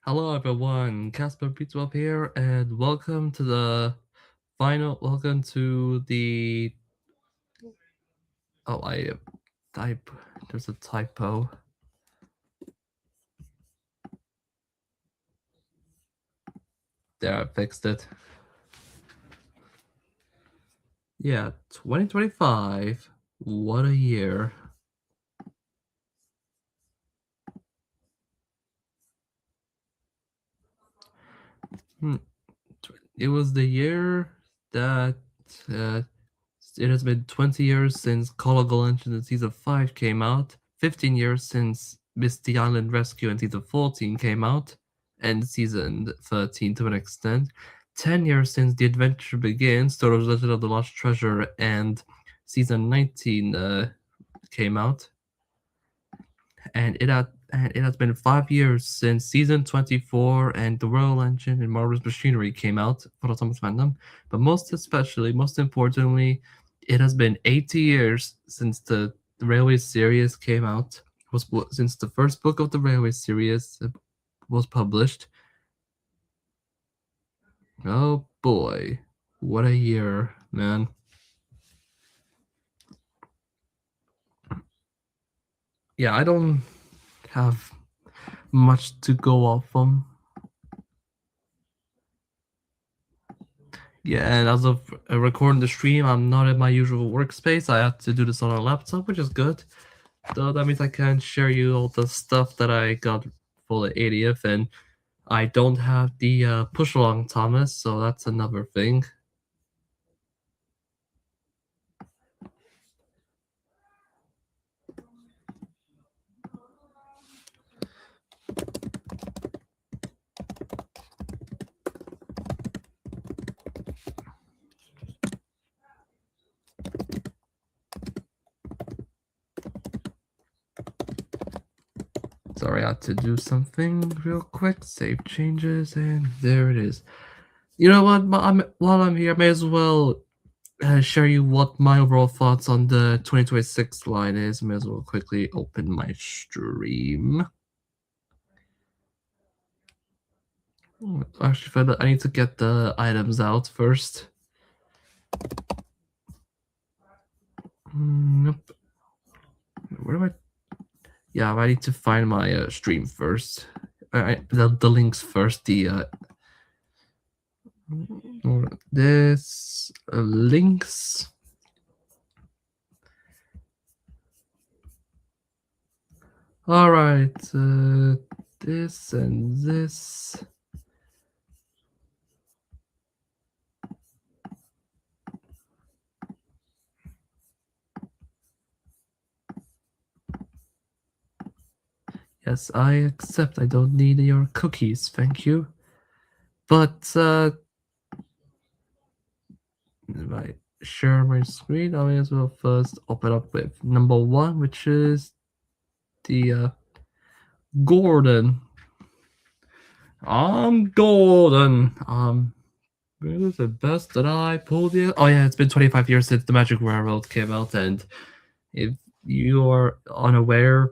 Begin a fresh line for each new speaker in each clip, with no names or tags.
Hello everyone, Casper Beatswell here, and welcome to the oh I type there's a typo. There, I fixed it. Yeah, 2025. What a year. Hmm. It was the year that uh, it has been 20 years since Call of the Legend in Season 5 came out, 15 years since Misty Island Rescue in Season 14 came out, and Season 13 to an extent, 10 years since The Adventure Begins, Toro's Legend of the Lost Treasure, and Season 19 came out, and it has been 5 years since Season 24 and The Royal Engine and Marvel's Machinery came out for Atomic Fandom. But most importantly, it has been 80 years since the Railway series came out. Since the first book of the Railway series was published. Oh boy, what a year, man. Yeah, I don't have much to go off from. Yeah, and as of recording the stream, I'm not in my usual workspace. I have to do this on a laptop, which is good. So that means I can share you all the stuff that I got for the 80th, and I don't have the push along Thomas, so that's another thing. Sorry, I had to do something real quick. Save changes, and there it is. You know what? While I'm here, I may as well share you what my overall thoughts on the 2026 line is. May as well quickly open my stream. Actually, for that, I need to get the items out first. Nope. Where do I? Yeah, I need to find my stream first. The links first. This links. All right. This and this. Yes, I accept. I don't need your cookies, thank you. But if I share my screen, I may as well first open up with number one, which is the Gordon. I'm Gordon. It was the best that I pulled yet. Oh yeah, it's been 25 years since the Magic Railroad came out, and if you are unaware,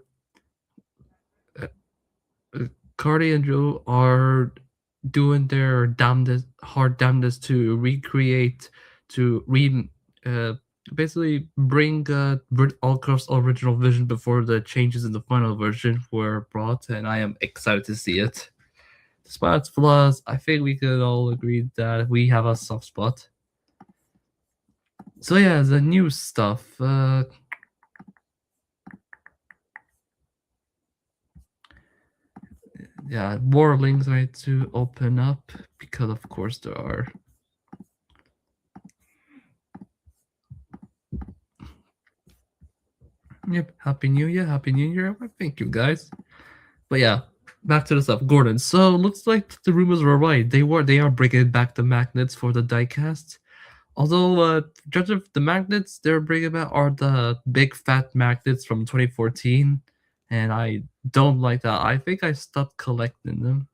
Cardi and Joe are doing their damnedest to recreate, to basically bring Allcroft's original vision before the changes in the final version were brought, and I am excited to see it. Despite its flaws, I think we could all agree that we have a soft spot. So yeah, the new stuff. Yeah, more links I need to open up because of course there are. Yep, Happy New Year, Happy New Year. Thank you guys. But yeah, back to the stuff. Gordon. So looks like the rumors were right. They are bringing back the magnets for the diecast. Although, judging the magnets they're bringing back are the big fat magnets from 2014, and I don't like that. I think I stopped collecting them.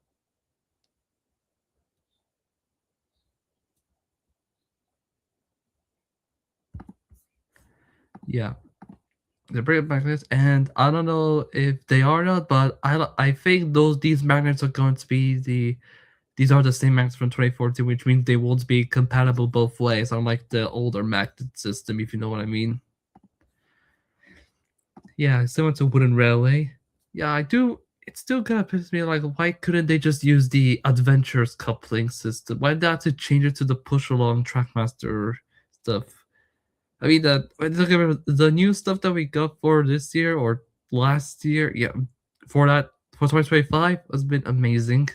Yeah. They bring magnets, and I don't know if they are not, but I think these magnets are going to be these are the same magnets from 2014, which means they won't be compatible both ways, unlike the older magnet system, if you know what I mean. Yeah, similar to wooden railway. Yeah, I do. It still kind of pisses me like, why couldn't they just use the adventures coupling system? Why did they have to change it to the push along Trackmaster stuff? I mean, look at the new stuff that we got for this year or last year. Yeah, for that for 2025 has been amazing.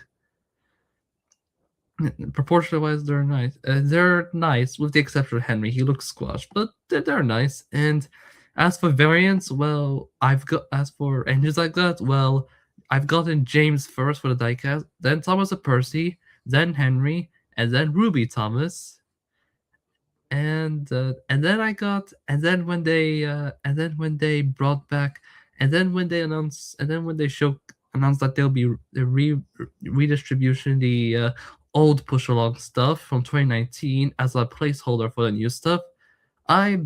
Proportional wise, they're nice. They're nice, with the exception of Henry. He looks squashed, but they're nice. And as for variants, well, as for engines like that, well, I've gotten James first for the diecast, then Thomas of Percy, then Henry, and then Ruby Thomas. And then I got and then when they brought back and then when they announced and then when they show announced that there'll be the redistribution the old push along stuff from 2019 as a placeholder for the new stuff. I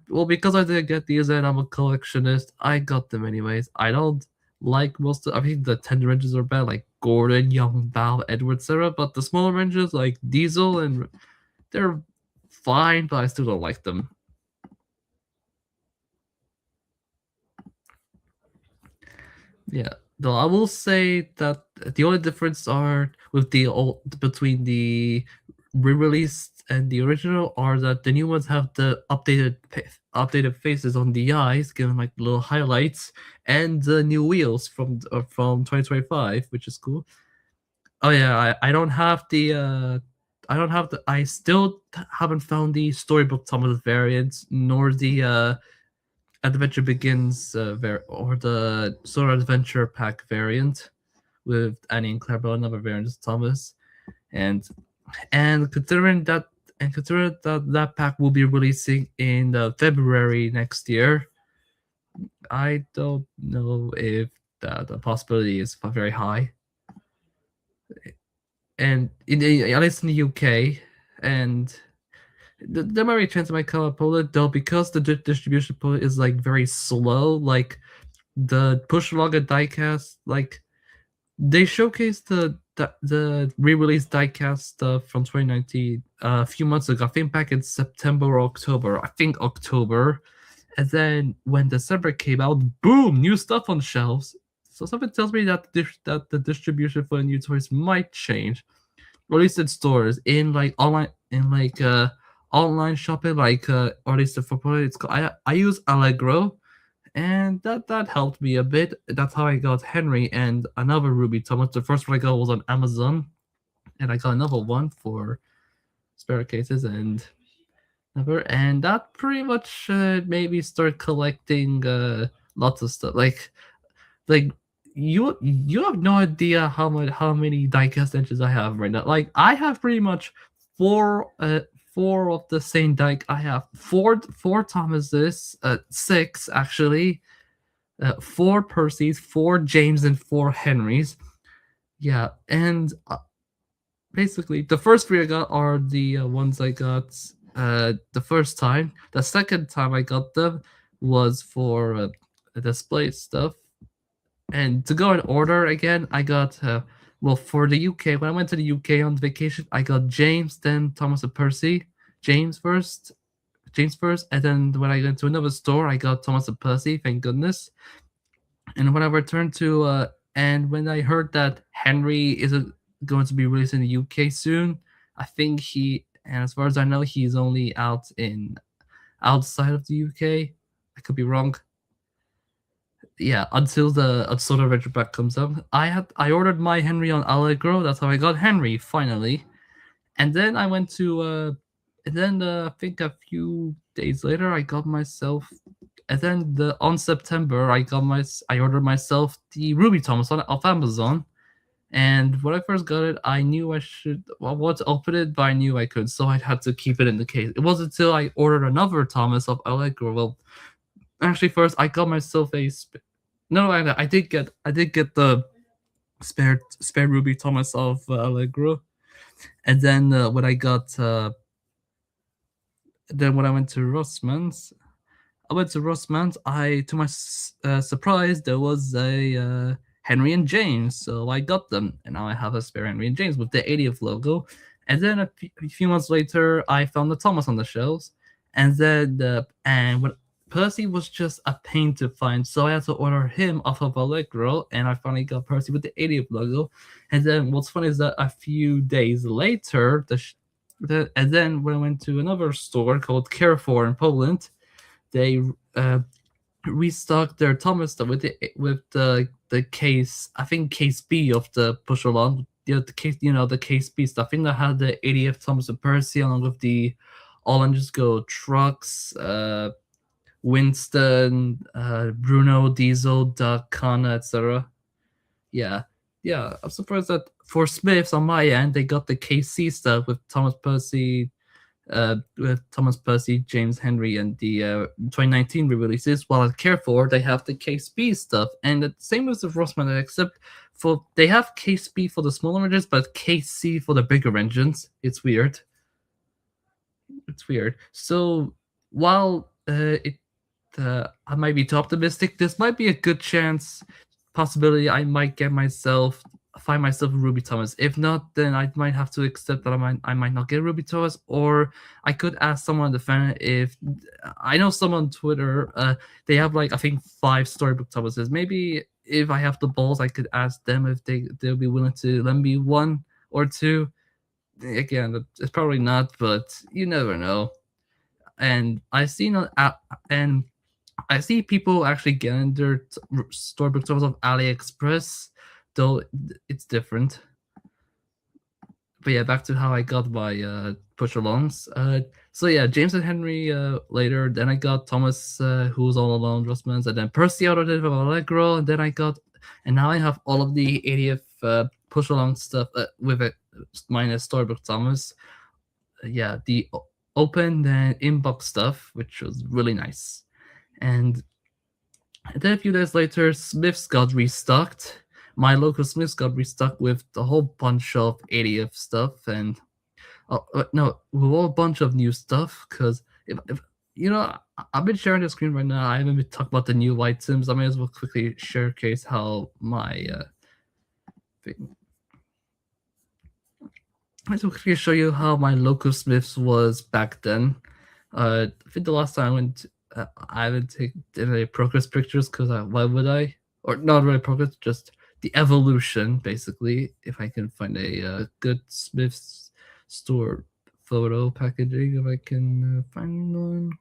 well, because I didn't get these and I'm a collectionist, I got them anyways. I don't like I think the tender ranges are bad, like Gordon, Young, Val, Edward, Sarah, but the smaller ranges like Diesel and they're fine, but I still don't like them. Yeah, though I will say that the only difference are with the old between the re-released and the original are that the new ones have the updated faces on the eyes, giving like little highlights, and the new wheels from 2025, which is cool. Oh yeah, I don't have the I still haven't found the storybook Thomas variants nor the Adventure Begins or the Sora Adventure Pack variant with Annie and Claire, but another variant is Thomas. And and considering that that pack will be releasing in February next year, I don't know if the possibility is very high. And at least in the UK, and there might be a chance I might come up Poland though, because the distribution Poland is like very slow. Like the push log and diecast, like they showcased the re-released diecast stuff from 2019 a few months ago. I think back in September or October. I think October. And then when December came out, boom, new stuff on shelves. So something tells me that the distribution for the new toys might change, or at least in stores, in like online shopping, like or at least for it's called, I use Allegro, and that helped me a bit. That's how I got Henry and another Ruby Thomas. The first one I got was on Amazon, and I got another one for spare cases and that pretty much made me start collecting lots of stuff. Like you have no idea how many diecast engines I have right now. Like I have pretty much four of the same die. I have four Thomases, six actually, four Percys, four James, and four Henrys. Yeah, and basically the first three I got are the ones I got the first time. The second time I got them was for display stuff. And to go in order again, I got well, for the UK. When I went to the UK on vacation, I got James, then Thomas and Percy. James first, and then when I went to another store, I got Thomas and Percy. Thank goodness. And when I returned to and when I heard that Henry is going to be released in the UK soon, I think and as far as I know, he's only out in outside of the UK. I could be wrong. Yeah, until the Adventure Pack comes up. I ordered my Henry on Allegro. That's how I got Henry finally. And then I went to and then I think a few days later I got myself and then on September I ordered myself the Ruby Thomas off Amazon. And when I first got it, I knew I want to open it, but I knew I could, so I had to keep it in the case. It wasn't until I ordered another Thomas of Allegro. Well, actually, first I got myself no, I did get the spare Ruby Thomas of Allegro, and then when I went to Rossman's, I went to Rossman's. To my surprise, there was a Henry and James, so I got them, and now I have a spare Henry and James with the 80th logo. And then a few months later, I found the Thomas on the shelves, and then when Percy was just a pain to find, so I had to order him off of Allegro, and I finally got Percy with the 80th logo. And then what's funny is that a few days later, and then when I went to another store called Carrefour in Poland, they restocked their Thomas stuff with the case. I think case B of the push along. The case, the case B stuff. I think that had the 80th Thomas and Percy along with the All Engines Go trucks, Winston, Bruno, Diesel, Duck, Kana, etc. Yeah, yeah. I'm surprised that for Smiths on my end, they got the KC stuff with Thomas Percy, James Henry, and the 2019 re-releases. While at Carrefour, they have the Case B stuff, and the same with the Rossmann, except for they have Case B for the smaller engines, but Case C for the bigger engines. It's weird. It's weird. So while I might be too optimistic, this might be a good chance, possibility I might find myself a Ruby Thomas. If not, then I might have to accept that I might not get Ruby Thomas, or I could ask someone on the fan if I know someone on Twitter. They have like I think 5 storybook Thomases. Maybe if I have the balls, I could ask them if they'll be willing to lend me one or two. Again, it's probably not, but you never know. And and I see people actually getting their storybook Thomas of AliExpress, though it's different. But yeah, back to how I got my push alongs. So yeah, James and Henry later. Then I got Thomas, who's all alone, Rossman's, and then Percy out of it from Allegro, and then and now I have all of the 80th push along stuff with it minus storybook Thomas. Yeah, the open and inbox stuff, which was really nice. And then a few days later, Smiths got restocked. My local Smiths got restocked with a whole bunch of 80th stuff and no, with a whole bunch of new stuff. Because if I've been sharing the screen right now. I haven't been talking about the new items. I may as well quickly showcase how my thing. I might as well quickly show you how my local Smiths was back then. I think the last time I went, I haven't taken any progress pictures because why would I? Or not really progress, just the evolution, basically. If I can find a good Smith's store photo packaging, if I can find one.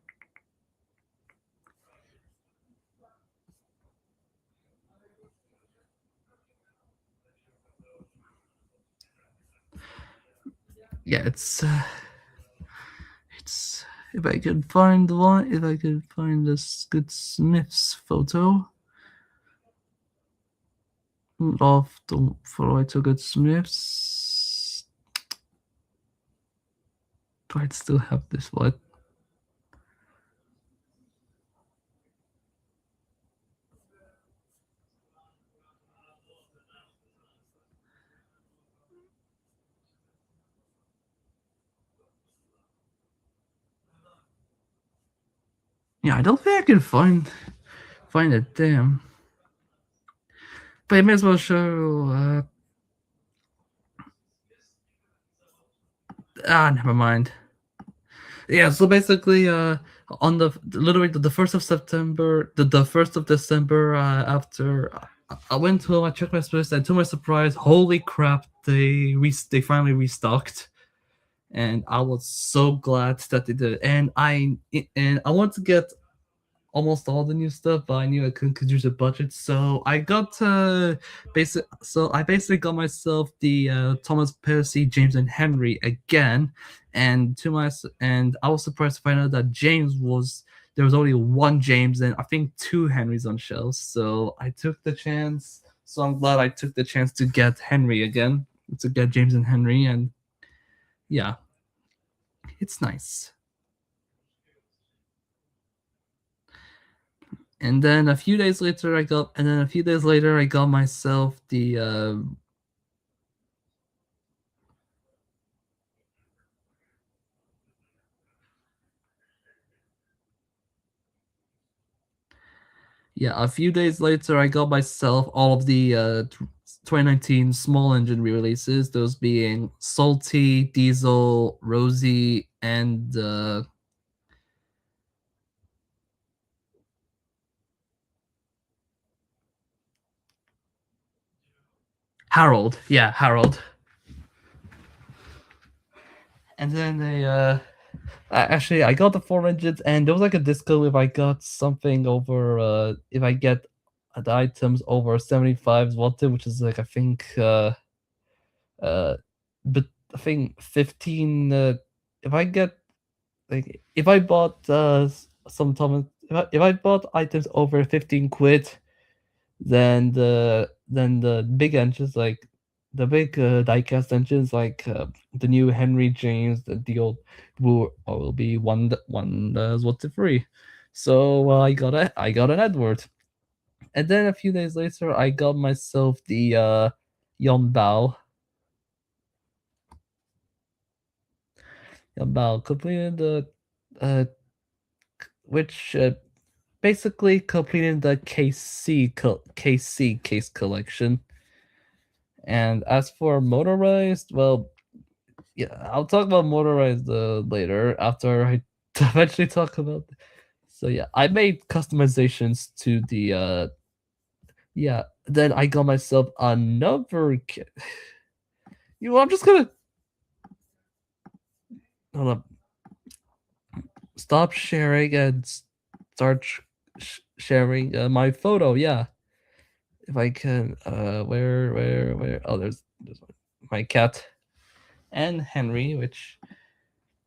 Yeah, it's if I can find one, if I can find this good Smith's photo of the photo I took at Smith's. Do I still have this one? Yeah, I don't think I can find it. Damn. But I may as well show. Never mind. Yeah, so basically, on the literally the 1st of September, the 1st of December, after I went home, I checked my space, and to my surprise, holy crap, they finally restocked, and I was so glad that they did. And I want to get almost all the new stuff, but I knew I couldn't use a budget, so I got I basically got myself the Thomas Percy, James, and Henry again, and I was surprised to find out that there was only one James and I think two Henrys on shelves, so I took the chance. So I'm glad I took the chance to get Henry again, to get James and Henry, and yeah, it's nice. And then a few days later, I got myself the Yeah, a few days later, I got myself all of the 2019 small engine re-releases, those being Salty, Diesel, Rosie, and Harold. Yeah, Harold. And then actually, I got the four engines, and there was like a discount if I got something over if I get the items over 75 watted, which is like I think uh but I think 15 if I get like if I bought some Thomas if I bought items over 15 quid, then the big engines like the big diecast engines like the new Henry James, the old will be one what's it free. So I got an Edward, and then a few days later I got myself the Yon Bao. Yon Bao completed the which basically completing the KC case collection. And as for motorized, well, yeah, I'll talk about motorized later after I eventually talk about. So yeah, I made customizations to the yeah. Then I got myself another. You know, I'm just gonna hold up, stop sharing and start sharing my photo. Yeah, if I can. Where? Oh, there's my cat and Henry, which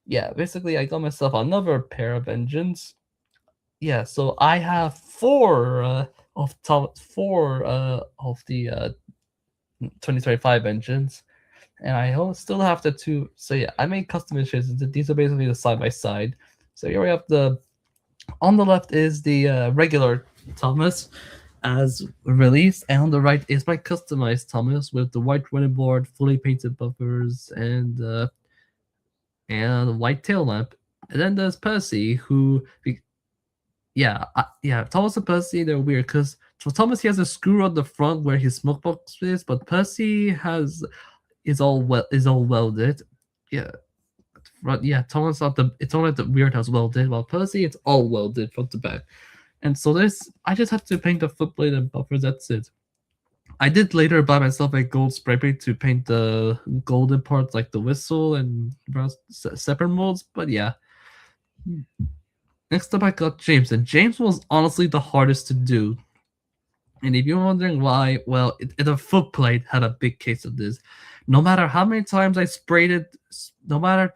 yeah, basically I got myself another pair of engines. Yeah, so I have four of the 2025 engines, and still have the two. So yeah, I made customizations. These are basically the side by side. So here we have the on the left is the regular Thomas as released, and on the right is my customized Thomas with the white running board, fully painted bumpers, and white tail lamp. And then there's Percy, who yeah, Thomas and Percy they're weird because for Thomas he has a screw on the front where his smoke box is, but Percy has is all welded. Yeah, front yeah, Thomas not the it's only the weird house welded, while Percy it's all welded front to back. And so this I just have to paint the footplate and buffers. That's it. I did later buy myself a gold spray paint to paint the golden parts like the whistle and separate molds, but yeah. Next up, I got James, and James was honestly the hardest to do. And if you're wondering why, well, the footplate had a big case of this. No matter how many times I sprayed it, no matter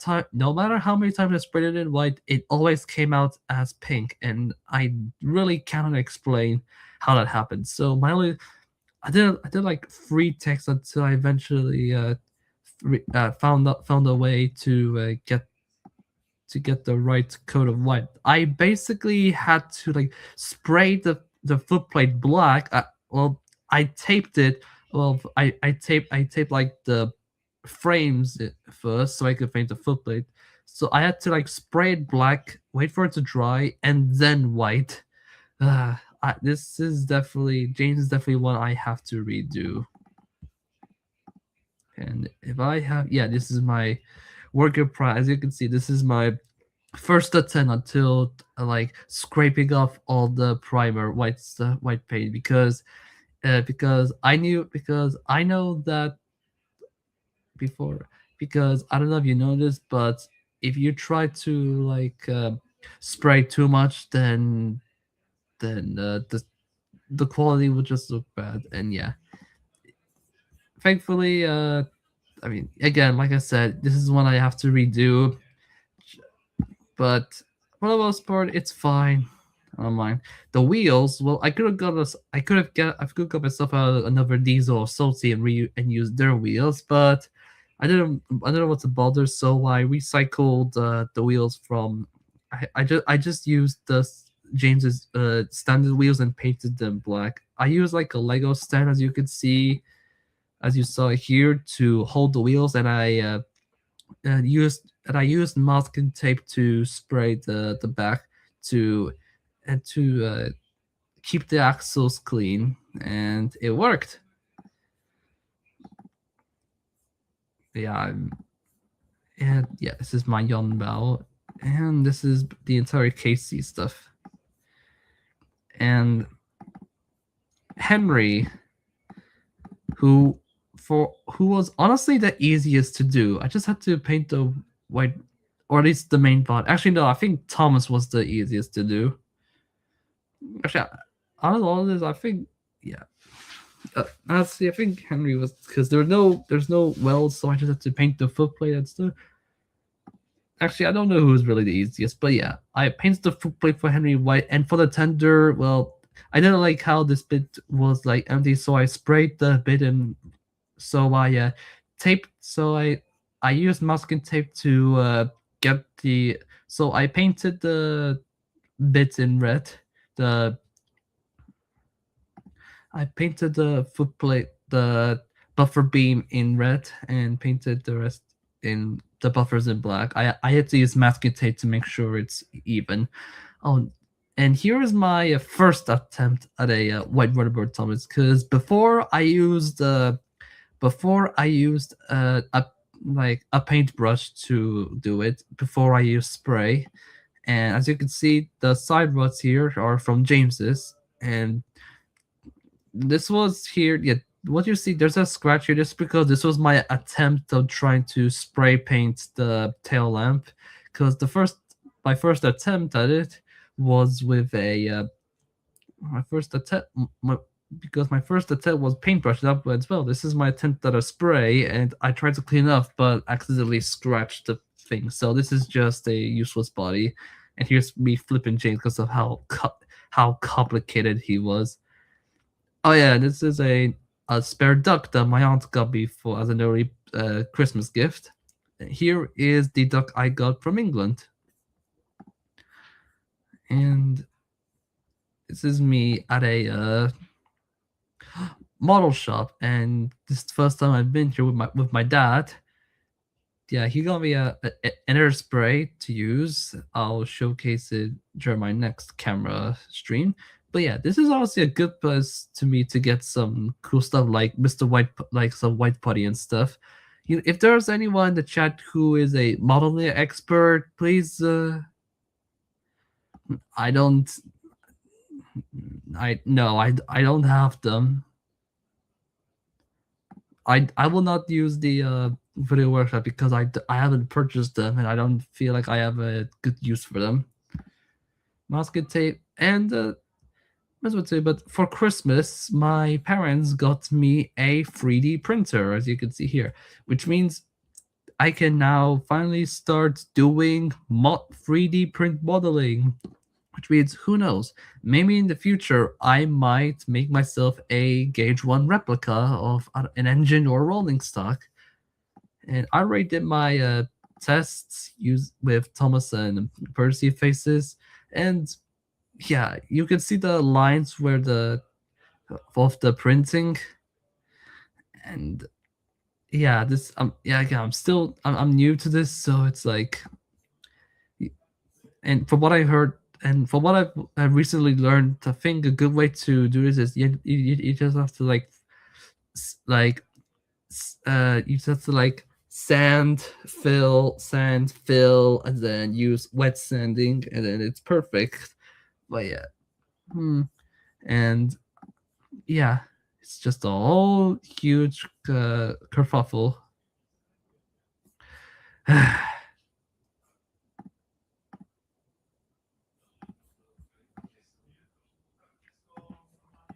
how many times I sprayed it in white, it always came out as pink, and I really cannot explain how that happened. So I did like three takes until I eventually found a way to get the right coat of white. I basically had to like spray the footplate black. Well, I taped it. Well, I taped like the frames first so I could paint the footplate. So I had to like spray it black, wait for it to dry, and then white. This is definitely James is definitely one I have to redo. And if I have, yeah, this is my work in progress. As you can see, this is my first attempt until like scraping off all the primer white paint because I know that before because I don't know if you know this, but if you try to like spray too much, then the quality will just look bad. And yeah, thankfully, I mean, again, like I said, this is one I have to redo, but for the most part, it's fine. I don't mind. The wheels, well, I could have got myself another diesel or salty and used their wheels, but I didn't want to bother, so I recycled the wheels from. I just used James's standard wheels and painted them black. I used like a Lego stand, as you can see, as you saw here, to hold the wheels, and I used masking tape to spray the back to and to keep the axles clean, and it worked. Yeah, and yeah, this is my Yonbao, and this is the entire KC stuff. And Henry, who was honestly the easiest to do. I just had to paint the white, or at least the main part. Actually, no, I think Thomas was the easiest to do. Actually, out of all of this, I think, yeah. Honestly, I think Henry was, because there's no welds, so I just had to paint the footplate and stuff. Actually, I don't know who's really the easiest, but yeah, I painted the footplate for Henry white, and for the tender, well, I didn't like how this bit was like empty, so I sprayed the bit in. So I taped. So I used masking tape to get the. So I painted the bits in red. The I painted the footplate, the buffer beam in red, and painted the rest in the buffers in black. I had to use masking tape to make sure it's even. Oh, and here is my first attempt at a white rubberbird Thomas, because before I used a like a paintbrush to do it, before I used spray. And as you can see, the side ruts here are from James's, and this was here. Yeah, what you see, there's a scratch here just because this was my attempt of trying to spray paint the tail lamp, because my first attempt at it was with a my first attempt because my first attempt was paintbrush up as well. This is my attempt at a spray, and I tried to clean up but accidentally scratched the thing. So this is just a useless body, and here's me flipping James because of how complicated he was. Oh yeah, this is a spare duck that my aunt got me for as an early Christmas gift. Here is the duck I got from England, and this is me at a model shop, and this is the first time I've been here with my dad. Yeah, he got me an air spray to use. I'll showcase it during my next camera stream. But yeah, this is honestly a good place to me to get some cool stuff like Mr. White, like some white putty and stuff. If there's anyone in the chat who is a modeling expert, please. I don't. I no, I don't have them. I will not use the video workshop because I haven't purchased them and I don't feel like I have a good use for them. Masking tape and but for Christmas my parents got me a 3D printer, as you can see here, which means I can now finally start doing 3D print modeling. Which means, who knows, maybe in the future I might make myself a Gauge 1 replica of an engine or rolling stock. And I already did my tests with Thomas and Percy faces, and yeah, you can see the lines where of the printing, and yeah, this yeah, again, I'm new to this, so it's like, and from what I heard and from what I've recently learned, I think a good way to do this is you just have to you just have to like sand fill, and then use wet sanding, and then it's perfect. But yeah, and yeah, it's just a whole huge kerfuffle.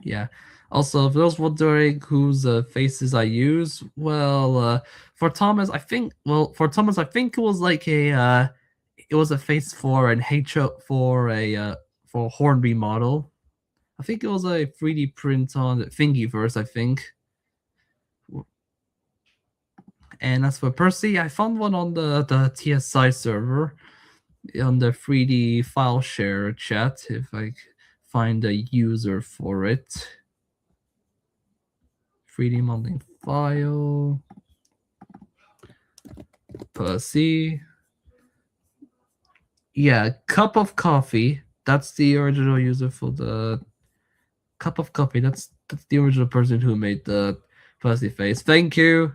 Yeah. Also, for those wondering whose faces I use, well, for Thomas, I think it was like it was a face for an HO for a Hornby model. I think it was a 3D print on Thingiverse, I think. And as for Percy, I found one on the TSI server on the 3D file share chat if I find a user for it. 3D modeling file. Percy. Yeah, cup of coffee. That's the original user for the Cup of coffee. That's the original person who made the Percy face. Thank you.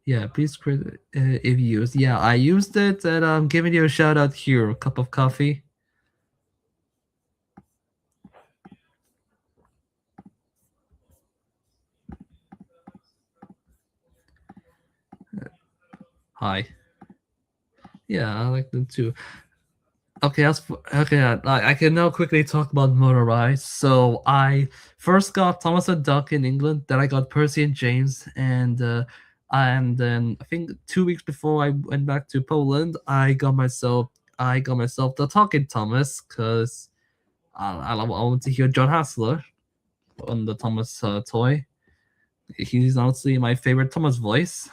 Yeah, please create if you use. Yeah, I used it, and I'm giving you a shout out here. Cup of coffee. Hi. Yeah, I like them too. Okay, okay. I can now quickly talk about motorized. So I first got Thomas and Duck in England, then I got Percy and James, and then I think 2 weeks before I went back to Poland, I got myself the Talking Thomas because I want to hear John Hassler on the Thomas toy. He's honestly my favorite Thomas voice,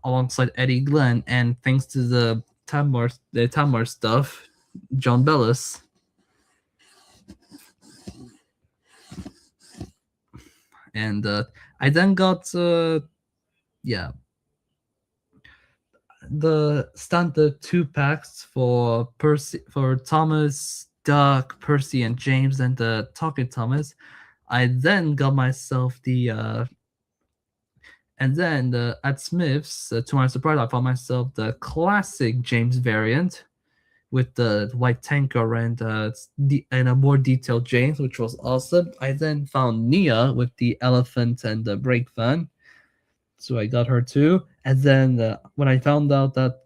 alongside Eddie Glenn, and thanks to the Tamar stuff, John Bellis. And I then got yeah the standard 2 packs for Thomas, Duck, Percy, and James, and the Talking Thomas. I then got myself the and then at Smith's, to my surprise, I found myself the classic James variant with the white tanker and a more detailed James, which was awesome. I then found Nia with the elephant and the brake van, so I got her too. And then when I found out that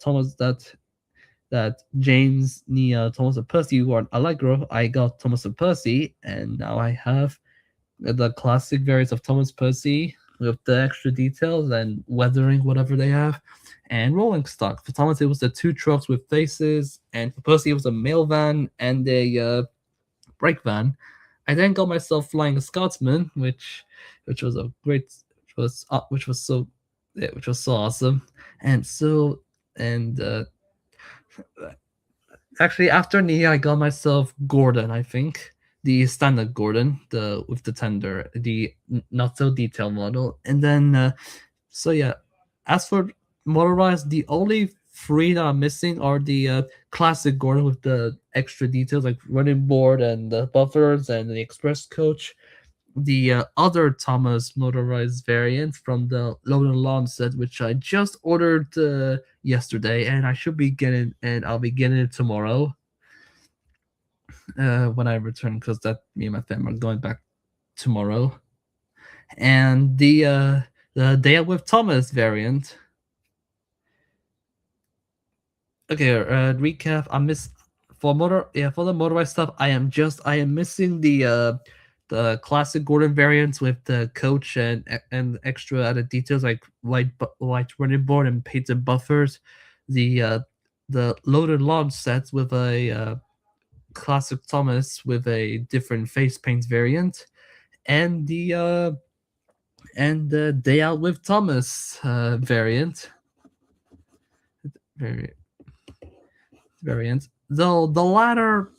James, Nia, Thomas, and Percy were on Allegro, I got Thomas and Percy, and now I have the classic variants of Thomas Percy with the extra details and weathering whatever they have, and rolling stock. For Thomas, it was the 2 trucks with faces, and for Percy, it was a mail van and a brake van. I then got myself Flying Scotsman, which was a great, which was so awesome, and so and actually after Nia, I got myself Gordon. I think the standard Gordon, the with the tender, the not so detailed model, and then so yeah. As for motorized, the only three that I'm missing are the classic Gordon with the extra details like running board and the buffers and the express coach. The other Thomas motorized variant from the Load and Launch set, which I just ordered yesterday, and I should be getting, and I'll be getting it tomorrow when I return, because that me and my family are going back tomorrow. And the Day Out with Thomas variant. Okay, recap. I miss for the motorized stuff. I am missing the classic Gordon variants with the coach and extra added details like white running board and painted buffers. The loaded launch sets with a classic Thomas with a different face paint variant, and the Day Out with Thomas variant. Very variant. Though the latter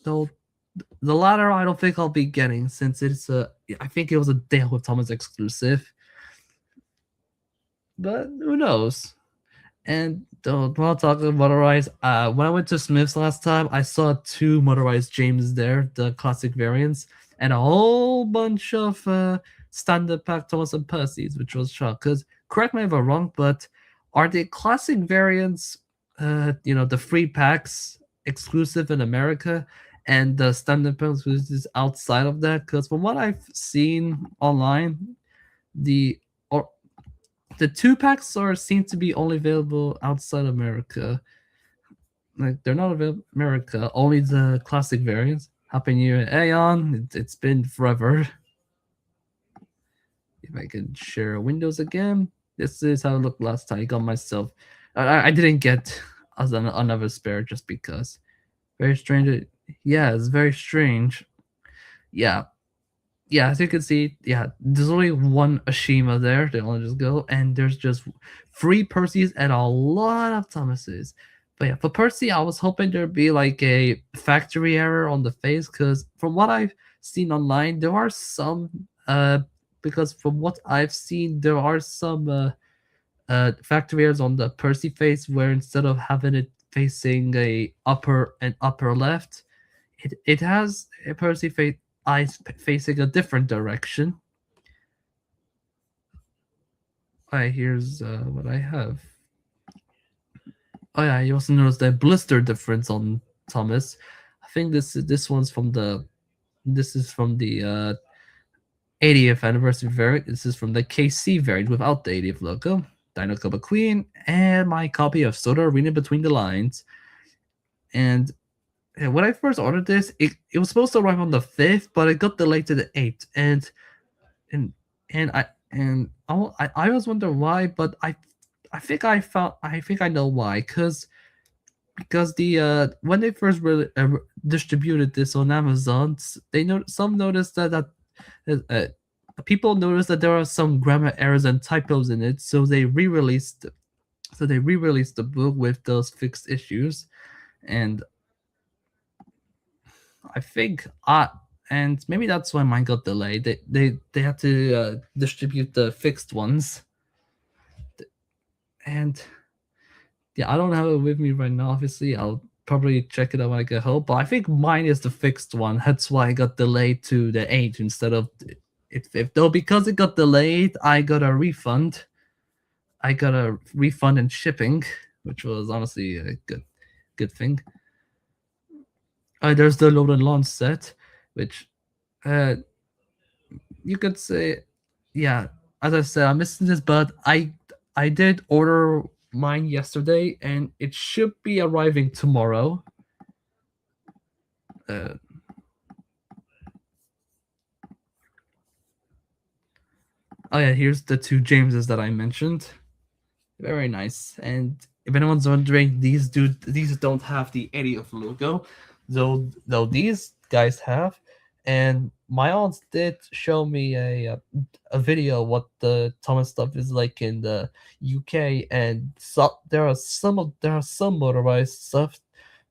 I don't think I'll be getting, since I think it was a Day Out with Thomas exclusive. But who knows? And while talking motorized, when I went to Smith's last time, I saw 2 motorized James there, the classic variants, and a whole bunch of standard pack Thomas and Percy's, which was shocked. Because correct me if I'm wrong, but are the classic variants, the free packs exclusive in America, and the standard packs is outside of that? Because from what I've seen online, the or the 2 packs are seem to be only available outside America. Like they're not available in America. Only the classic variants. Happy New Year, Aeon. It's been forever. If I can share Windows again, this is how it looked last time. I got myself. I didn't get as another spare just because. Very strange. Yeah, it's very strange. Yeah, yeah, as you can see, yeah, there's only one Ashima there. They only just go, and there's just 3 Percys and a lot of Thomases. But yeah, for Percy, I was hoping there'd be like a factory error on the face, because from what I've seen online, there are some. Because from what I've seen, there are some factory errors on the Percy face, where instead of having it facing a upper left. It has a Percy eyes facing a different direction. Alright, here's what I have. Oh yeah, you also notice the blister difference on Thomas. I think this one's from the this is from the 80th anniversary variant. This is from the KC variant without the 80th logo. Dino Cobra Queen, and my copy of Soda Arena Between the Lines. And when I first ordered this, it was supposed to arrive on the 5th, but it got delayed to the 8th. And I was wondering why, but I think I know why, because the when they first distributed this on Amazon, some noticed that people noticed that there are some grammar errors and typos in it, so they re-released the book with those fixed issues. And I think and maybe that's why mine got delayed. They had to distribute the fixed ones. And yeah, I don't have it with me right now. Obviously, I'll probably check it out when I get home. But I think mine is the fixed one. That's why I got delayed to the 8th instead of it 5th. Though because it got delayed, I got a refund. I got a refund and shipping, which was honestly a good thing. There's the load and launch set, which you could say, yeah. As I said, I'm missing this, but I did order mine yesterday, and it should be arriving tomorrow. Oh yeah, here's the two Jameses that I mentioned. Very nice. And if anyone's wondering, these don't have the 80th logo, though these guys have. And my aunts did show me a video what the Thomas stuff is like in the UK, and there are some motorized stuff.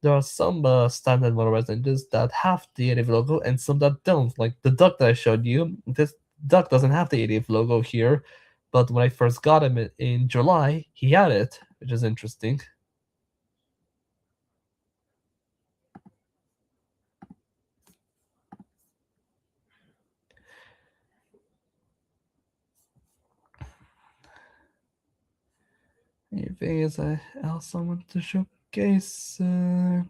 There are some standard motorized engines that have the 80th logo, and some that don't. Like the duck that I showed you, this duck doesn't have the 80th logo here, but when I first got him in July, he had it, which is interesting. Anything else I want to showcase? No,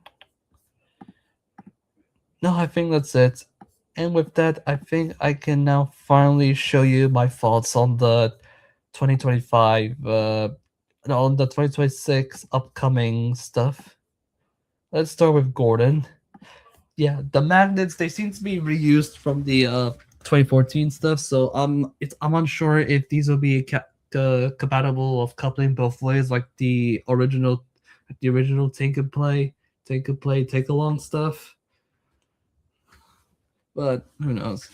I think that's it. And with that, I think I can now finally show you my thoughts on the 2025, on the 2026 upcoming stuff. Let's start with Gordon. Yeah, the magnets, they seem to be reused from the 2014 stuff, so I'm unsure if these will be compatible of coupling both ways, like the original take and play, take along stuff. But who knows?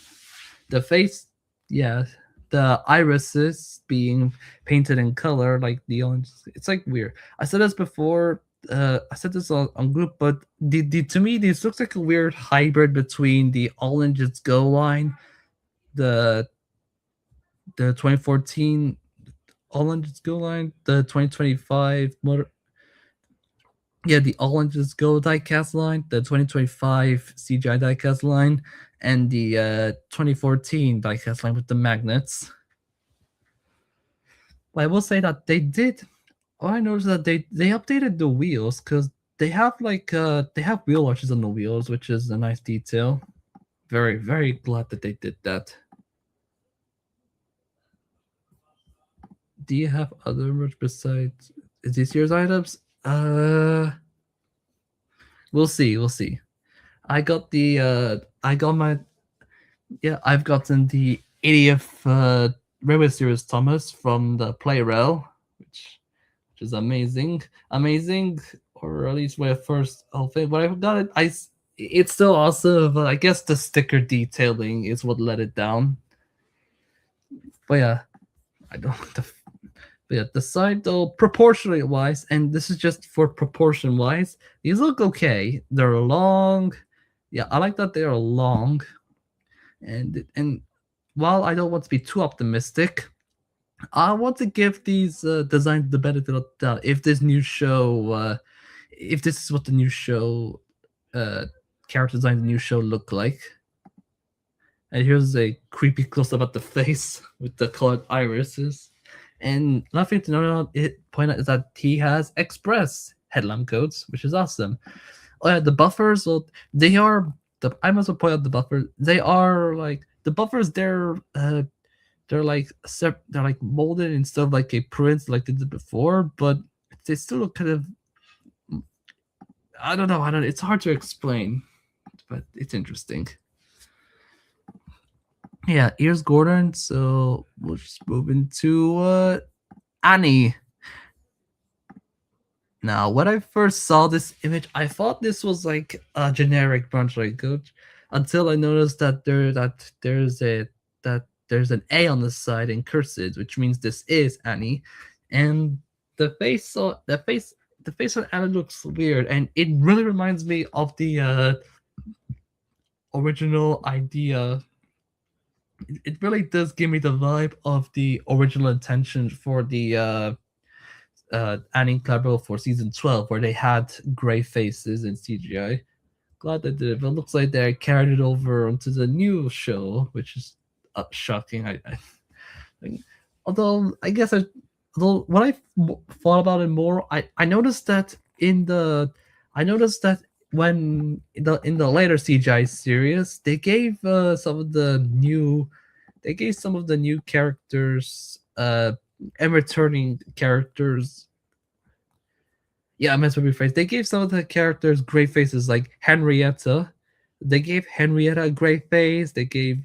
The face, yeah, the irises being painted in color, like the orange. It's like weird. I said this before. I said this on group, but to me this looks like a weird hybrid between the All Engines Go line, the 2014 All Engines Go line, the 2025 motor. Yeah, the All Engines Go diecast line, the 2025 CGI diecast line, and the 2014 diecast line with the magnets. But I will say that they did. Oh, I noticed that they updated the wheels, because they have they have wheel arches on the wheels, which is a nice detail. Very, very glad that they did that. Do you have other merch besides this year's items? We'll see. We'll see. I've gotten the 80th Railway Series Thomas from the Play Rail, which is amazing, or at least when I first thing. When I got it, it's still awesome, but I guess the sticker detailing is what let it down. But yeah, I don't. But yeah, the side though, proportionally wise, and this is just for proportion wise, these look okay. They're long. Yeah, I like that they are long. And while I don't want to be too optimistic, I want to give these designs the benefit of the doubt. If this new show, if this is what the new show character design the new show look like. And here's a creepy close up at the face with the colored irises. And nothing to know it point out is that he has express headlamp codes, which is awesome. Oh yeah, the buffers, well, they are I must well point out the buffer. They are like the buffers. They're like they're like molded instead of like a print like they did before, but they still look kind of. I don't know. I don't. It's hard to explain, but it's interesting. Yeah, here's Gordon. So we'll just move into Annie. Now, when I first saw this image, I thought this was like a generic Brunswick coach, until I noticed that there's an A on the side in cursive, which means this is Annie, and the face on Annie looks weird, and it really reminds me of the original idea. It really does give me the vibe of the original intention for the Annie Clarabelle for season 12, where they had gray faces in CGI. Glad they did it, but it looks like they carried it over onto the new show, which is shocking. Although I guess although when I thought about it more, I noticed that when in the later CGI series, they gave some of the new characters and returning characters. Yeah, I meant to rephrase. They gave some of the characters great faces, like Henrietta. They gave Henrietta a great face. They gave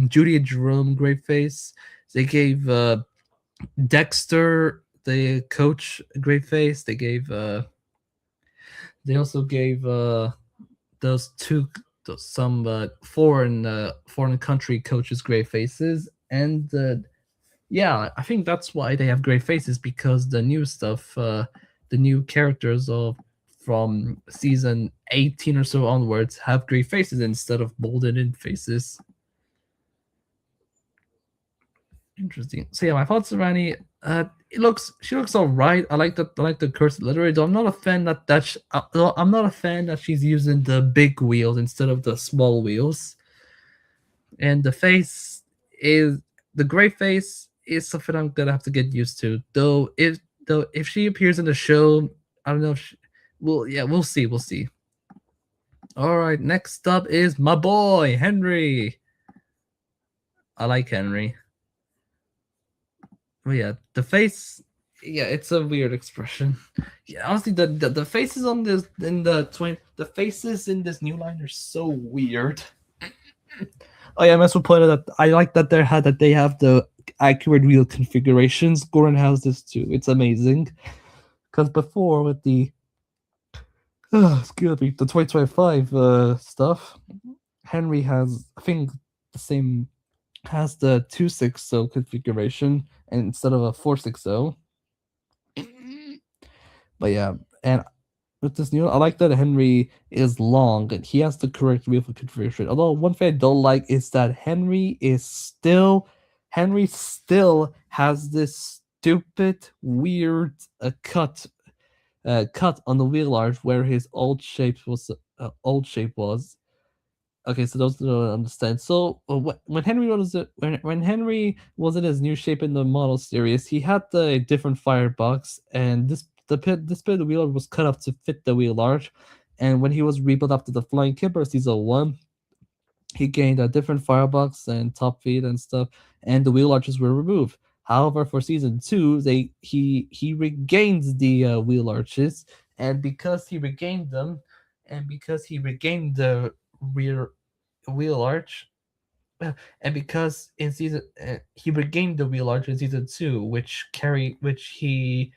Judy and Jerome great face. They gave Dexter, the coach, a great face. They gave. They also gave those some foreign country coaches great faces, and yeah, I think that's why they have great faces, because the new stuff, the new characters of from season 18 or so onwards have great faces instead of molded in faces. Interesting. So yeah, my thoughts on Annie. She looks all right. I like the cursed literary. Though I'm not a fan I'm not a fan that she's using the big wheels instead of the small wheels. And the face is the gray face is something I'm gonna have to get used to. Though if she appears in the show, I don't know. We'll see. We'll see. All right, next up is my boy Henry. I like Henry. But yeah, the face. Yeah, it's a weird expression. Yeah, honestly, the faces on this the faces in this new line are so weird. Oh yeah, I must point out that I like that they have the accurate wheel configurations. Gordon has this too. It's amazing. Because before with the excuse me, the 2025 stuff, Henry has, I think, the same, has the 260 configuration and instead of a 460. But yeah, and with this new, I like that Henry is long and he has the correct wheel configuration. Although one thing I don't like is that Henry still has this stupid, weird cut on the wheel arch where his old shape was. Okay, so those don't understand. So when Henry when Henry was in his new shape in the model series, he had the different firebox, and this bit of the wheel was cut off to fit the wheel arch. And when he was rebuilt after the Flying Kipper season 1, he gained a different firebox and top feed and stuff, and the wheel arches were removed. However, for season 2, he regained the wheel arches, and because he regained them, and because he regained the rear wheel arch, and because in season he regained the wheel arch in season 2, which he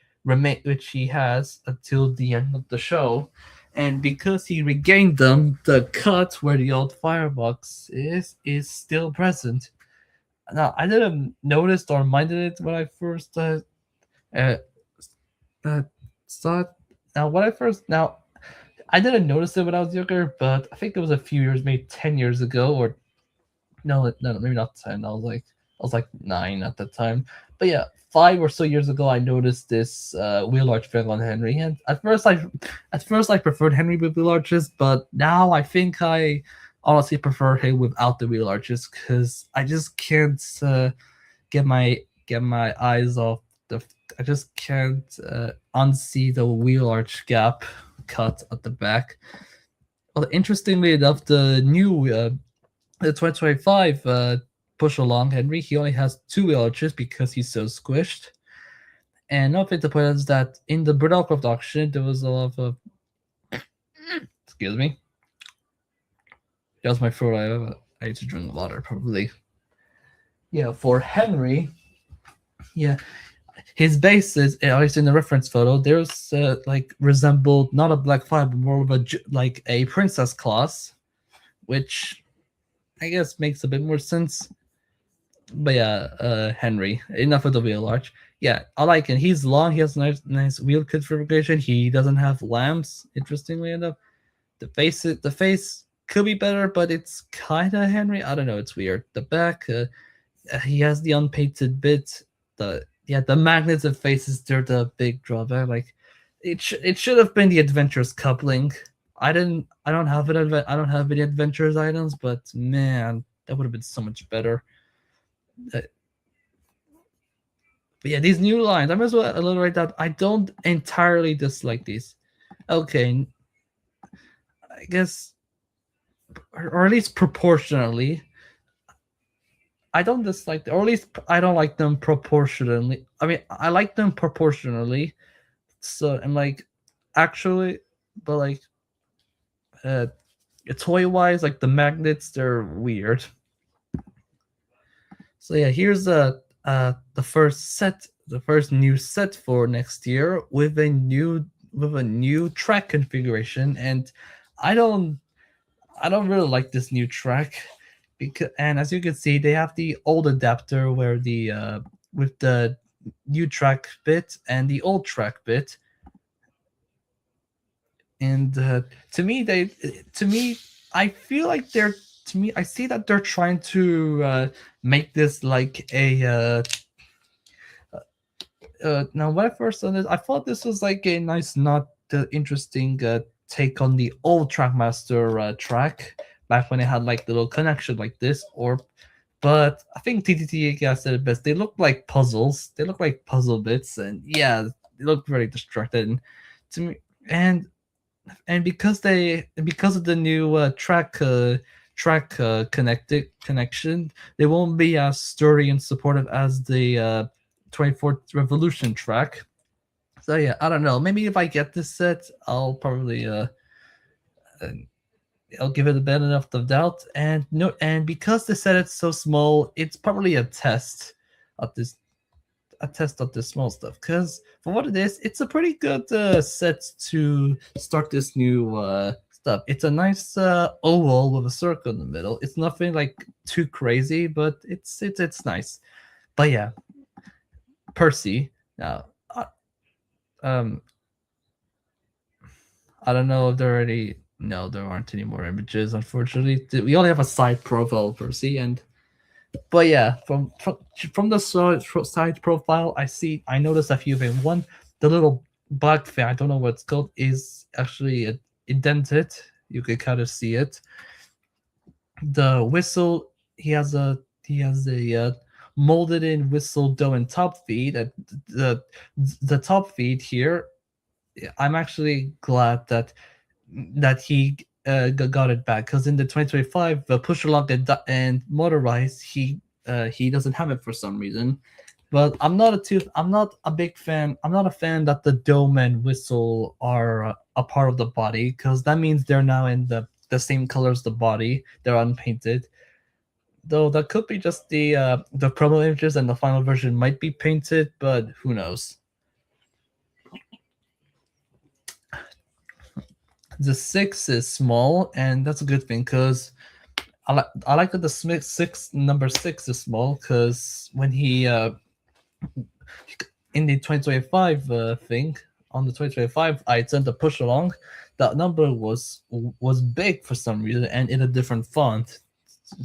has until the end of the show, and because he regained them, the cut where the old firebox is still present. Now, I didn't notice or minded it when I first saw it. Now, I didn't notice it when I was younger, but I think it was a few years, maybe 10 years ago, or no, maybe not 10. I was like I was like 9 at the time. But yeah, 5 or so years ago, I noticed this wheel arch thing on Henry, and at first I preferred Henry with wheel arches, but now I think I honestly prefer him without the wheel arches because I just can't get my get my eyes off the. I just can't unsee the wheel arch gap cut at the back. Well, interestingly enough, the 2025 push along Henry, he only has 2 wheel arches because he's so squished. And another thing to point out is that in the Brittlcraft auction, there was a lot of. Excuse me. That was my throat. I need to drink water, probably. Yeah, for Henry, yeah, his bases, at least in the reference photo, there's like resembled not a Black Fire, but more of like a princess class, which I guess makes a bit more sense. But yeah, Henry, enough of the wheel arch. Yeah, I like it. He's long. He has nice wheel configuration. He doesn't have lamps. Interestingly enough, the face could be better, but it's kind of Henry. I don't know. It's weird. The back, he has the unpainted bit. The magnets and faces. They're the big drawback. Like, it should have been the adventures coupling. I don't have I don't have any adventures items, but man, that would have been so much better. But yeah, these new lines, I might as well elaborate that I don't entirely dislike these. Okay, I guess, or at least proportionally, I don't dislike them, or at least I don't like them proportionally. I mean, I like them proportionally. So, and like, actually, but like, uh, toy wise, like the magnets, they're weird. So yeah, here's the first new set for next year with a new track configuration, and I don't really like this new track because, and as you can see, they have the old adapter where the with the new track bit and the old track bit, and to me, I feel like I see that they're trying to make this like a now when I first saw this, I thought this was like a nice, not interesting take on the old Trackmaster track back when it had like little connection like this. But I think TTT said it best. They look like puzzles. They look like puzzle bits, and yeah, they look very distracted. And to me, and because of the new track connected connection, they won't be as sturdy and supportive as the 24th Revolution track. So yeah, I don't know. Maybe if I get this set, I'll probably I'll give it a benefit of the doubt. And no, and because the set is so small, it's probably of this a test of this small stuff. Because for what it is, it's a pretty good set to start this new stuff. It's a nice oval with a circle in the middle. It's nothing like too crazy, but it's nice. But yeah, Percy. Now, um, I don't know if there are any. No, there aren't any more images. Unfortunately, we only have a side profile of Percy, and but yeah, from the side profile, I noticed a few things. One, the little bug thing, I don't know what it's called, is actually indented. You can kind of see it. The whistle, he has a molded in whistle dome top feed. The top feed here, I'm actually glad that he got it back, because in the 2025 push along and motorized, he doesn't have it for some reason. But I'm not a big fan. I'm not a fan that the dome and whistle are a part of the body, because that means they're now in the same color as the body. They're unpainted. Though that could be just the promo images, and the final version might be painted, but who knows. The 6 is small, and that's a good thing, because I like that the number 6 is small, because when he in the 2025 thing, on the 2025 item, the push along, that number was big for some reason and in a different font.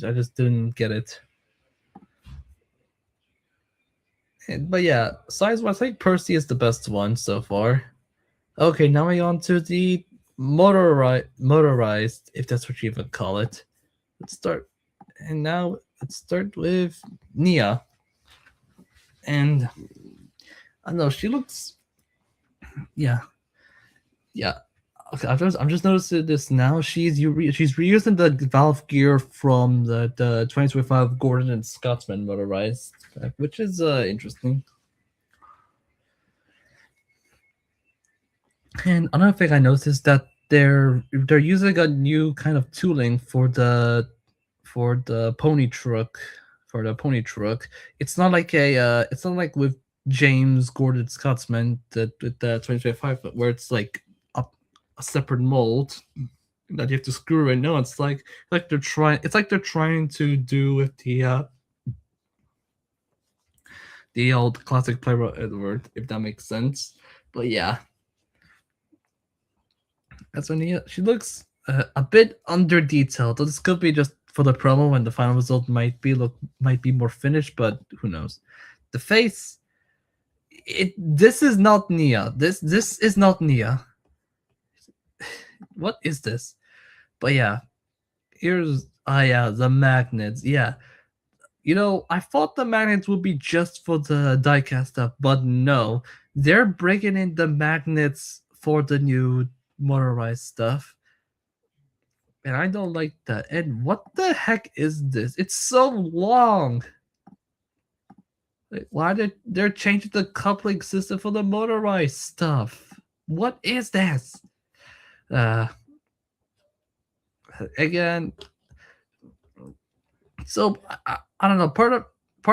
I just didn't get it. But yeah, size-wise, I think Percy is the best one so far. Okay, now we on to the motorized, if that's what you even call it. Let's start, and now let's start with Nia. And I don't know, she looks, yeah, yeah. Okay, I'm just noticing this now. She's reusing the valve gear from the 2025 Gordon and Scotsman motorized, which is interesting. And another thing I noticed is that they're using a new kind of tooling for the pony truck. For the pony truck, it's not like it's not like with James Gordon Scotsman with the 2025 where it's a separate mold that you have to screw in. No, it's like they're trying. It's like they're trying to do with the old classic Playboy Edward, if that makes sense. But yeah, that's when she looks a bit under detailed. This could be just for the promo, and the final result might be more finished, but who knows? The face, this is not Nia. This is not Nia. What is this? But yeah, here's yeah, the magnets. Yeah, I thought the magnets would be just for the diecast stuff, but no, they're breaking in the magnets for the new motorized stuff. And I don't like that. And what the heck is this? It's so long. Like, why they're changing the coupling system for the motorized stuff? What is this? Again, so I don't know. Part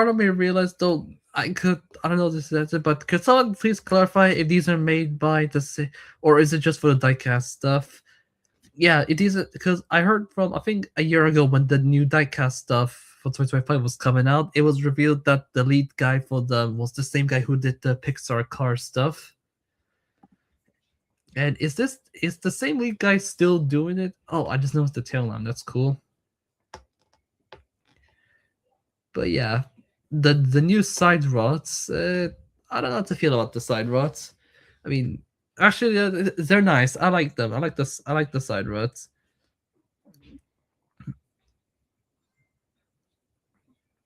of me realized though I don't know this is it, but could someone please clarify if these are made by the or is it just for the diecast stuff? Yeah, it is because I heard from I think a year ago when the new diecast stuff for 2025 was coming out, it was revealed that the lead guy for them was the same guy who did the Pixar car stuff. And is the same lead guy still doing it? Oh, I just noticed the tail lamp. That's cool. But yeah, the new side rods. I don't know how to feel about the side rods. I mean, actually, they're nice. I like them. I like this. I like the side rods.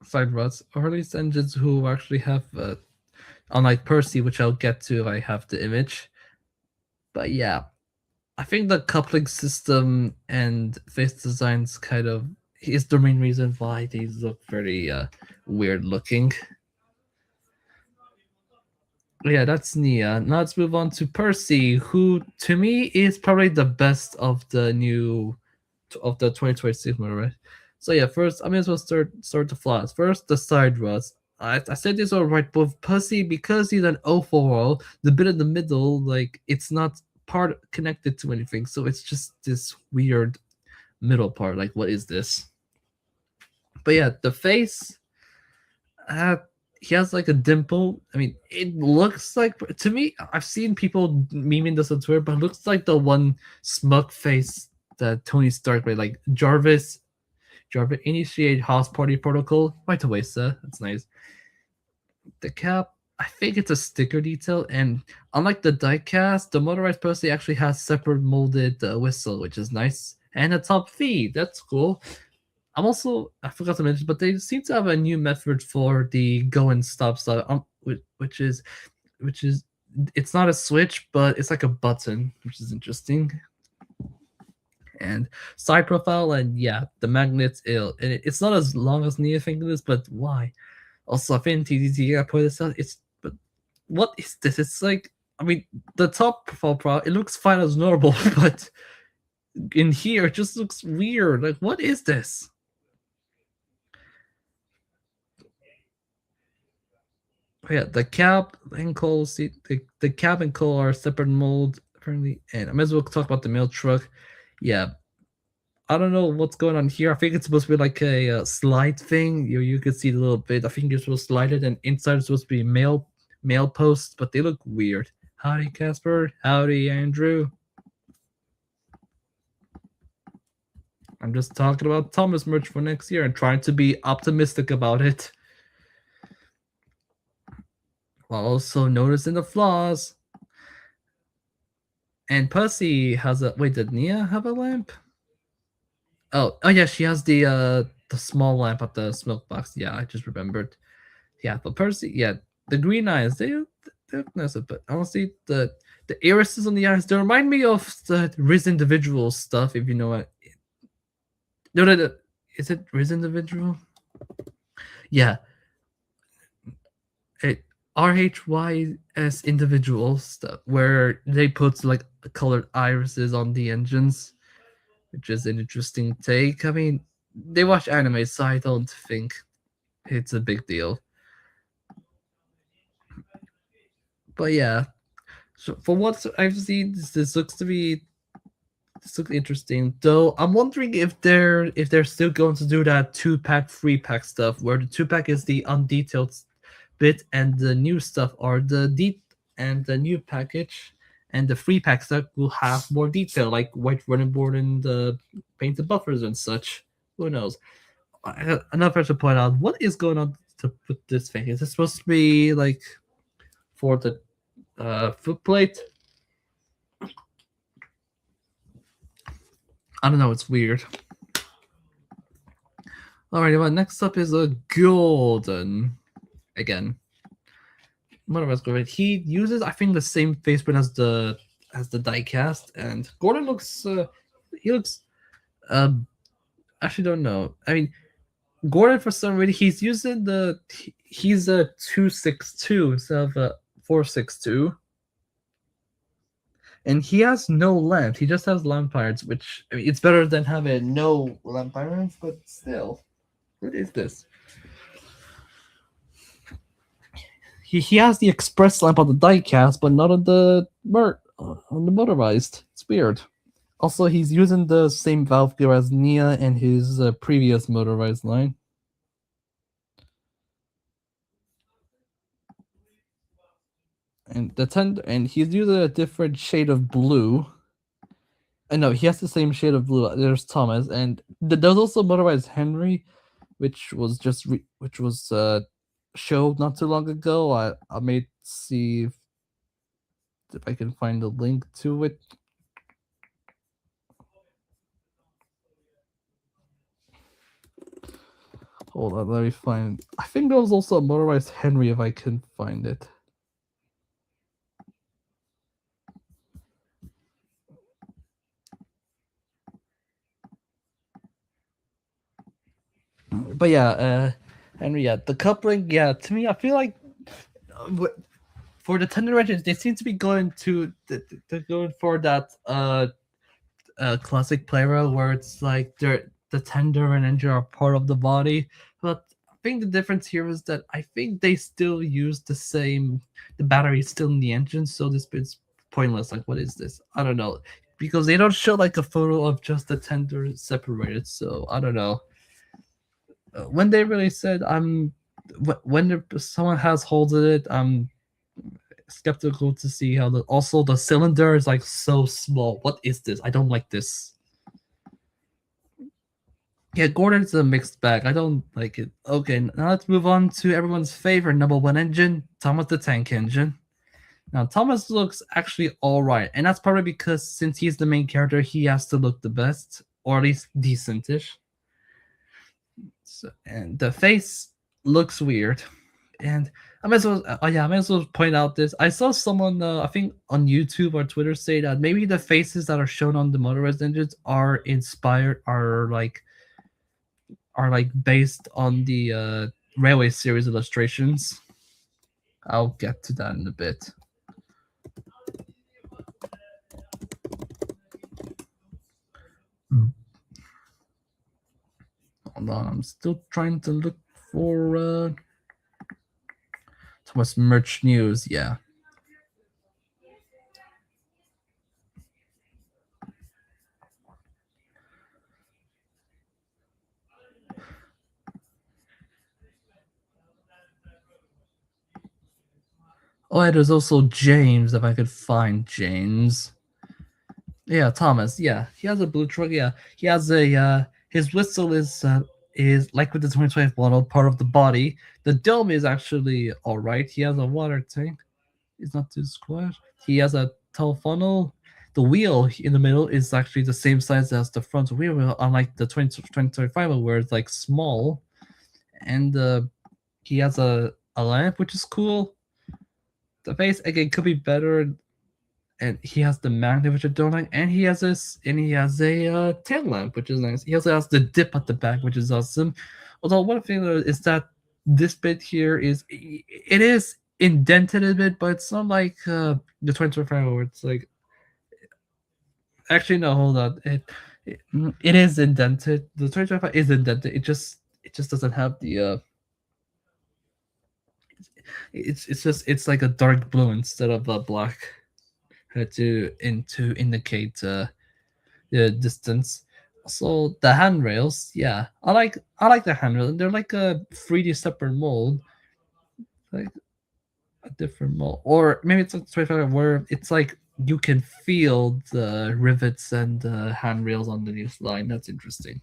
Side rods, or at least engines who actually have, unlike Percy, which I'll get to if I have the image. But yeah, I think the coupling system and face designs kind of is the main reason why these look very weird looking. Yeah, that's Nia. Now let's move on to Percy, who to me is probably the best of the 2026 model, right? So yeah, first I may as well start the flaws. First, the side rods. I said this all right, but Percy, because he's an overall, the bit in the middle, like it's not part connected to anything, so it's just this weird middle part. Like, what is this? But yeah, the face. He has like a dimple. I mean, it looks like to me. I've seen people memeing this on Twitter, but it looks like the one smug face that Tony Stark made, like Jarvis initiate house party protocol. Right away, sir. That's nice. The cap. I think it's a sticker detail, and unlike the diecast, the motorized Percy actually has separate molded whistle, which is nice, and a top feed. That's cool. I forgot to mention, but they seem to have a new method for the go and stop stuff, which is it's not a switch, but it's like a button, which is interesting. And side profile, and yeah, the magnet's ill, and it's not as long as Nia thinking this, but why? Also, Affinity DT, I point this out. But what is this? It's like, I mean, the top profile, it looks fine as normal, but in here, it just looks weird. Like, what is this? Yeah, the cap and coal seat. The cap and coal are separate mold apparently, and I might as well talk about the mail truck. Yeah, I don't know what's going on here. I think it's supposed to be like a slide thing. You can see a little bit. I think you're supposed to slide it, and inside it's supposed to be mail posts, but they look weird. Howdy, Casper. Howdy, Andrew. I'm just talking about Thomas merch for next year and trying to be optimistic about it. while also noticing the flaws. And Pussy has a wait. Did Nia have a lamp? Oh yeah, she has the small lamp at the smoke box. Yeah, I just remembered. Yeah, but Percy, yeah, the green eyes, they look nice, but honestly, the irises on the eyes, they remind me of the Riz Individual stuff, if you know what. No, is it Riz Individual? Yeah, it RHYS Individual stuff, where they put like colored irises on the engines, which is an interesting take. I mean, they watch anime, so I don't think it's a big deal. But yeah, so for what I've seen, this looks to be this looks interesting. Though I'm wondering if they're still going to do that 2-pack, 3-pack stuff, where the 2-pack is the undetailed bit and the new stuff are the deep and the new package, and the 3-pack stuff will have more detail, like white running board and the painted buffers and such. Who knows? Another person to point out, what is going on to with this thing? Is it supposed to be like for the footplate? I don't know. It's weird. Alrighty, well, next up is a Gordon. Again, Motorized Gordon. He uses, I think, the same face print as the diecast, and Gordon looks. He looks. Actually, don't know. I mean, Gordon for some reason he's using the. He's a 262 instead of a 462. And he has no lamp. He just has lamp irons, which I mean, it's better than having no lamp irons, but still. What is this? He has the express lamp on the diecast, but not on the motorized. It's weird. Also, he's using the same valve gear as Nia and his previous motorized line. And he's using a different shade of blue. No, he has the same shade of blue. There's Thomas, and there's also motorized Henry, which was showed not too long ago. I may see if I can find a link to it. Hold on, let me find. I think there was also a motorized Henry if I can find it. But yeah, Henry, yeah, the coupling, yeah, to me, I feel like for the Tender Engines, they seem to be going they're going for that classic playroom where it's like the tender and engine are part of the body. But I think the difference here is that I think they still use the battery is still in the engine, so this bit's pointless. Like, what is this? I don't know. Because they don't show like a photo of just the tender separated, so I don't know. When they really said when someone has hold of it, I'm skeptical to see how also the cylinder is like so small. What is this? I don't like this. Yeah, Gordon's a mixed bag. I don't like it. Okay, now let's move on to everyone's favorite number one engine, Thomas the Tank Engine. Now, Thomas looks actually alright, and that's probably because since he's the main character, he has to look the best, or at least decentish. So, and the face looks weird. And I might as well point out this. I saw someone, I think on YouTube or Twitter, say that maybe the faces that are shown on the motorized engines are based on the Railway Series illustrations. I'll get to that in a bit. Hold on, I'm still trying to look for Thomas merch news. Yeah. Oh, yeah, there's also James, if I could find James. Yeah, Thomas. Yeah, he has a blue truck. Yeah, he has a his whistle is is like with the 2025 model, part of the body. The dome is actually all right. He has a water tank. It's not too square. He has a tall funnel. The wheel in the middle is actually the same size as the front wheel, unlike the 2025 where it's like small. And he has a lamp, which is cool. The face again could be better, and he has the magnet, which I don't like, and he has a tail lamp, which is nice. He also has the dip at the back, which is awesome. Although one thing is that this bit here is indented a bit, but it's not like the 2025 where it's like actually no, hold on, it is indented. The 2025 is indented. It just doesn't have the it's like a dark blue instead of a black to indicate the distance. So the handrails, yeah, I like the handrails. They're like a 3D separate mold, like a different mold, or maybe it's a 25 where it's like you can feel the rivets and the handrails on the new line. That's interesting.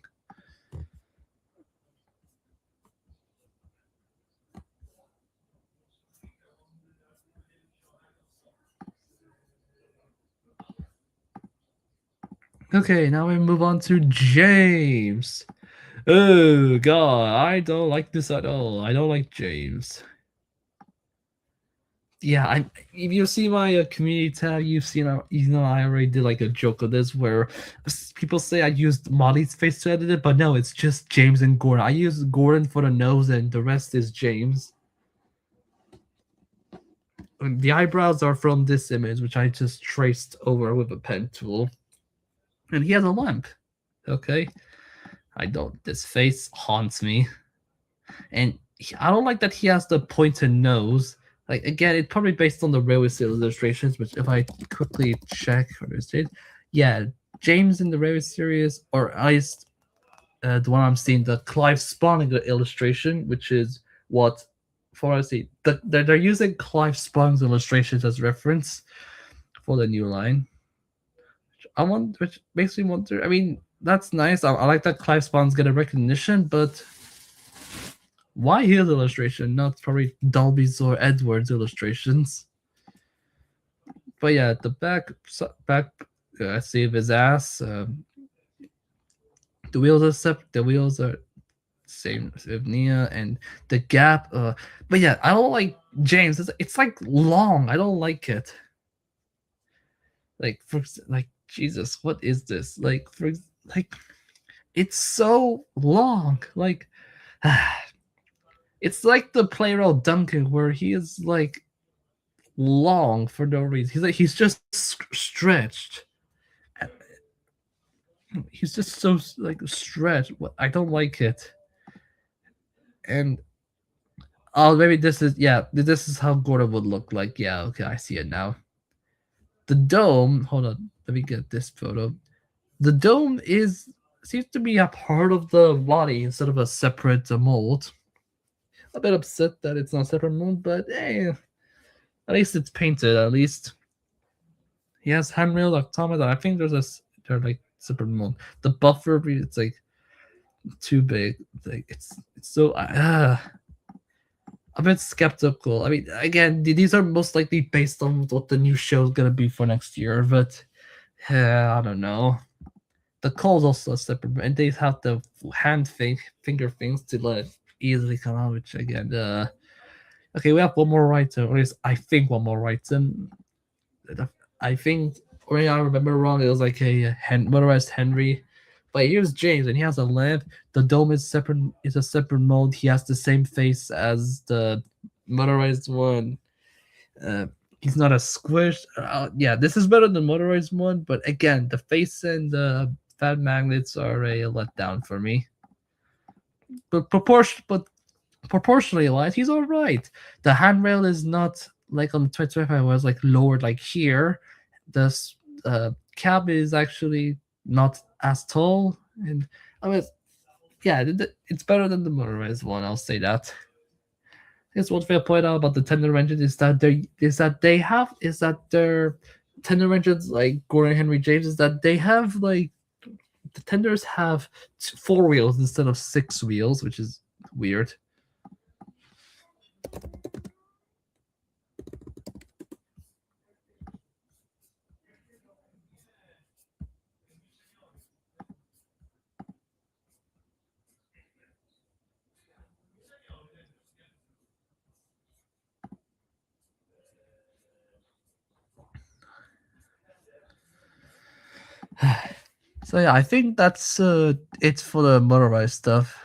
Okay, now we move on to James. Oh god, I don't like this at all. I don't like James. Yeah, if you see my community tab, you've seen I already did like a joke of this where people say I used Molly's face to edit it, but no, it's just James and Gordon. I used Gordon for the nose, and the rest is James. And the eyebrows are from this image, which I just traced over with a pen tool, and he has a lamp. Okay, I don't. This face haunts me, and I don't like that he has the pointed nose. Like again, it's probably based on the railway series illustrations, which if I quickly check for this date, yeah, James in the railway series, or at least the one I'm seeing, the Clive Sparniger illustration, which is what for I see, they're using Clive Sparniger's illustrations as reference for the new line. Which makes me wonder. I mean, that's nice. I like that Clive Spawn's get a recognition, but why his illustration, not probably Dolby's or Edward's illustrations? But yeah, the back save his ass. The wheels are separate. The wheels are same with Nia, and the gap. But yeah, I don't like James. It's like long. I don't like it. Like for like Jesus, what is this? Like for like, it's so long. Like. It's like the player of Duncan, where he is like long for no reason. He's just stretched. He's just so like stretched. I don't like it. And oh, maybe this is how Gordon would look like. Yeah, okay, I see it now. The dome. Hold on, let me get this photo. The dome seems to be a part of the body instead of a separate mold. A bit upset that it's not a separate mold, but hey, at least it's painted. At least he has handrail automata. I think they're like separate mold. The buffer, it's like too big. It's so a bit skeptical. I mean, again, these are most likely based on what the new show is gonna be for next year, but I don't know. The code's also separate, and they have the finger things to let it easily come out. Which again, okay, we have one more item, or at least I think one more item. I think, or I remember wrong, it was like a motorized Henry. But here's James, and he has a lamp. The dome is separate. Is a separate mode. He has the same face as the motorized one. He's not a squish. Yeah, this is better than motorized one. But again, the face and the fat magnets are a letdown for me. But proportionally wise, he's all right. The handrail is not like on the 2025 was like lowered like here. The cab is actually not as tall, and I mean, yeah, it's better than the motorized one. I'll say that. I guess one thing I point out about the tender engine is that their tender engines like Gordon Henry James is that they have like the tenders have 4 wheels instead of 6 wheels, which is weird. So yeah, I think that's it for the motorized stuff.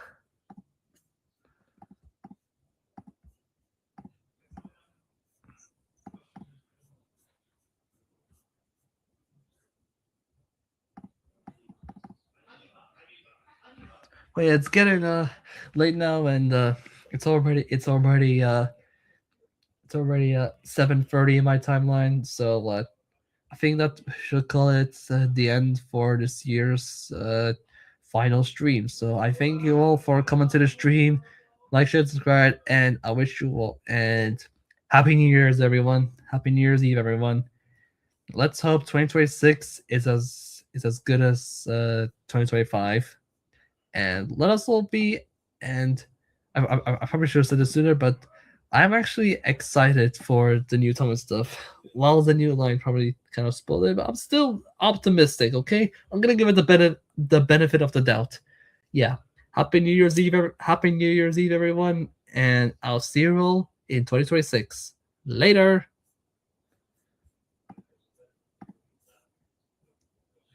But yeah, it's getting late now, and it's already 7:30 in my timeline. So I think that should call it the end for this year's final stream. So I thank you all for coming to the stream. Like, share, subscribe, and I wish you all and Happy New Year's, everyone. Happy New Year's Eve, everyone. Let's hope 2026 is as good as 2025, and let us all be. And I probably should have said this sooner, but I'm actually excited for the new Thomas stuff. While the new line probably kind of spoiled it, but I'm still optimistic. Okay, I'm gonna give it the benefit of the doubt. Yeah, Happy New Year's Eve, Happy New Year's Eve, everyone, and I'll see you all in 2026. Later.